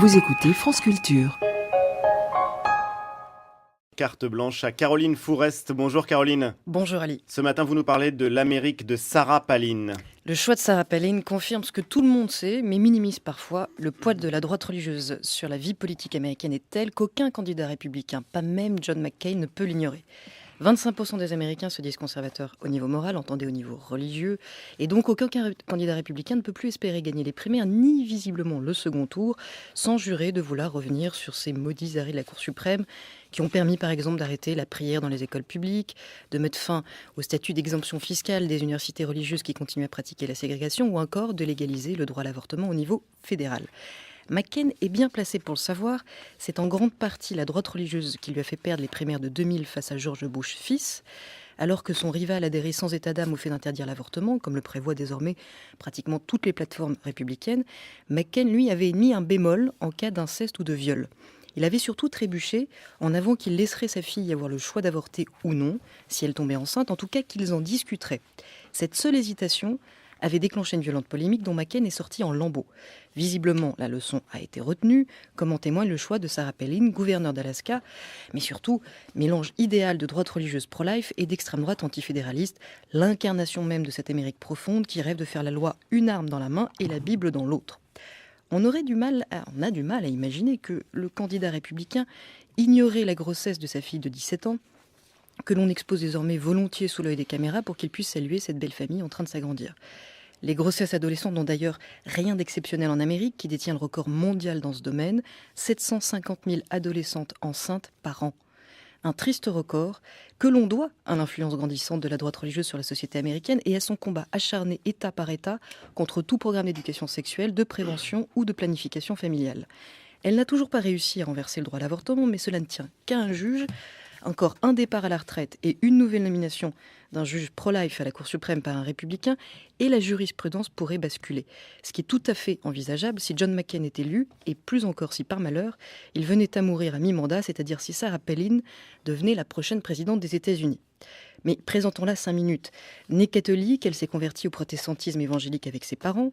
Vous écoutez France Culture. Carte blanche à Caroline Fourest. Bonjour Caroline. Bonjour Ali. Ce matin, vous nous parlez de l'Amérique de Sarah Palin. Le choix de Sarah Palin confirme ce que tout le monde sait, mais minimise parfois. Le poids de la droite religieuse sur la vie politique américaine est tel qu'aucun candidat républicain, pas même John McCain, ne peut l'ignorer. 25% des Américains se disent conservateurs au niveau moral, entendez au niveau religieux, et donc aucun candidat républicain ne peut plus espérer gagner les primaires, ni visiblement le second tour, sans jurer de vouloir revenir sur ces maudits arrêts de la Cour suprême qui ont permis par exemple d'arrêter la prière dans les écoles publiques, de mettre fin au statut d'exemption fiscale des universités religieuses qui continuent à pratiquer la ségrégation, ou encore de légaliser le droit à l'avortement au niveau fédéral. McCain est bien placé pour le savoir, c'est en grande partie la droite religieuse qui lui a fait perdre les primaires de 2000 face à George Bush fils, alors que son rival adhérait sans état d'âme au fait d'interdire l'avortement, comme le prévoient désormais pratiquement toutes les plateformes républicaines. McCain, lui, avait mis un bémol en cas d'inceste ou de viol. Il avait surtout trébuché en avant qu'il laisserait sa fille avoir le choix d'avorter ou non, si elle tombait enceinte, en tout cas qu'ils en discuteraient. Cette seule hésitation avait déclenché une violente polémique dont McCain est sorti en lambeaux. Visiblement, la leçon a été retenue, comme en témoigne le choix de Sarah Palin, gouverneure d'Alaska, mais surtout, mélange idéal de droite religieuse pro-life et d'extrême droite antifédéraliste, l'incarnation même de cette Amérique profonde qui rêve de faire la loi une arme dans la main et la Bible dans l'autre. On a du mal à imaginer que le candidat républicain ignorait la grossesse de sa fille de 17 ans, que l'on expose désormais volontiers sous l'œil des caméras pour qu'il puisse saluer cette belle famille en train de s'agrandir. Les grossesses adolescentes n'ont d'ailleurs rien d'exceptionnel en Amérique, qui détient le record mondial dans ce domaine, 750 000 adolescentes enceintes par an. Un triste record que l'on doit à l'influence grandissante de la droite religieuse sur la société américaine et à son combat acharné État par État contre tout programme d'éducation sexuelle, de prévention ou de planification familiale. Elle n'a toujours pas réussi à renverser le droit à l'avortement, mais cela ne tient qu'à un juge. Encore un départ à la retraite et une nouvelle nomination d'un juge pro-life à la Cour suprême par un républicain, et la jurisprudence pourrait basculer. Ce qui est tout à fait envisageable si John McCain est élu, et plus encore si par malheur, il venait à mourir à mi-mandat, c'est-à-dire si Sarah Palin devenait la prochaine présidente des États-Unis. Mais présentons-la 5 minutes. Née catholique, elle s'est convertie au protestantisme évangélique avec ses parents.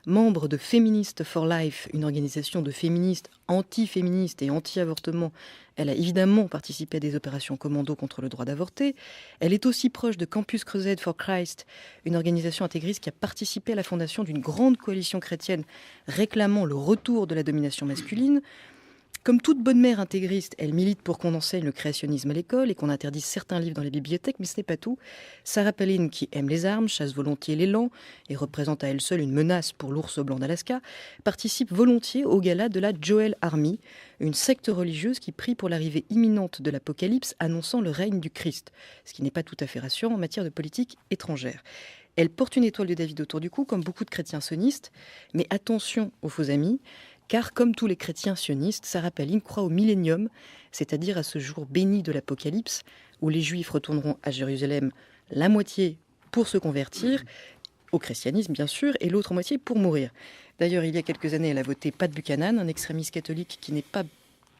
Membre de Feminists for Life, une organisation de féministes anti-féministes et anti-avortement, elle a évidemment participé à des opérations commando contre le droit d'avorter. Elle est aussi proche de Campus Crusade for Christ, une organisation intégriste qui a participé à la fondation d'une grande coalition chrétienne réclamant le retour de la domination masculine. Comme toute bonne mère intégriste, elle milite pour qu'on enseigne le créationnisme à l'école et qu'on interdise certains livres dans les bibliothèques, mais ce n'est pas tout. Sarah Palin, qui aime les armes, chasse volontiers l'élan et représente à elle seule une menace pour l'ours blanc d'Alaska, participe volontiers au gala de la Joel Army, une secte religieuse qui prie pour l'arrivée imminente de l'Apocalypse annonçant le règne du Christ, ce qui n'est pas tout à fait rassurant en matière de politique étrangère. Elle porte une étoile de David autour du cou, comme beaucoup de chrétiens sionistes, mais attention aux faux amis, car comme tous les chrétiens sionistes, Sarah Palin croit au millénium, c'est-à-dire à ce jour béni de l'Apocalypse, où les Juifs retourneront à Jérusalem la moitié pour se convertir, au christianisme bien sûr, et l'autre moitié pour mourir. D'ailleurs, il y a quelques années, elle a voté Pat Buchanan, un extrémiste catholique qui n'est pas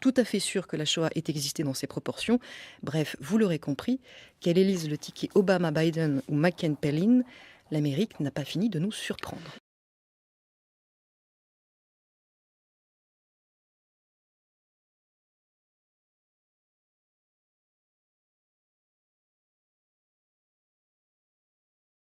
tout à fait sûr que la Shoah ait existé dans ces proportions. Bref, vous l'aurez compris, qu'elle élise le ticket Obama-Biden ou McCain-Palin, l'Amérique n'a pas fini de nous surprendre.